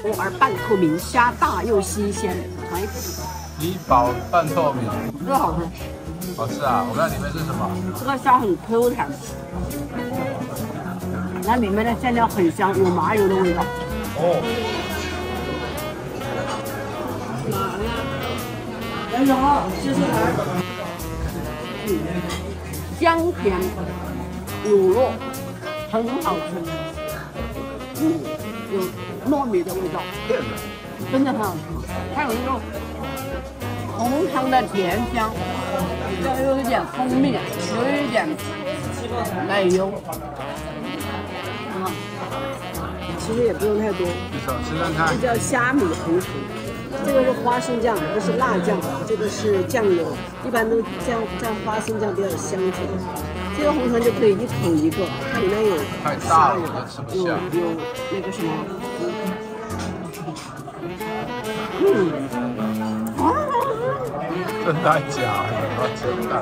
偶尔半透明，虾大又新鲜，哎，怡宝半透明，这好吃。好吃啊！我看里面是什么？这个虾很 Q 弹，那里面的馅料很香，有麻油的味道。哦，然后就是香甜乳酪，很好吃。有糯米的味道，真的很好吃。还有那种红糖的甜香，又有一点蜂蜜，有一点奶油。其实也不用太多。吃看看。这叫虾米红薯，这个是花生酱，这是辣酱，这个是酱油，一般都蘸花生酱比较香甜。这个红糖就可以一口一个，它里面有太大了，我都吃不下。有那个什么，真的假的？好简单。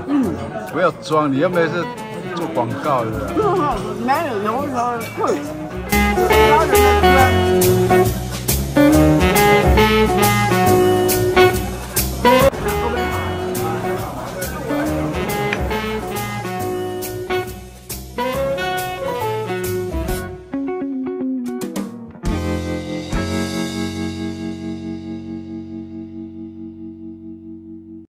不要装，你又没是做广告的。没有油条贵，家人的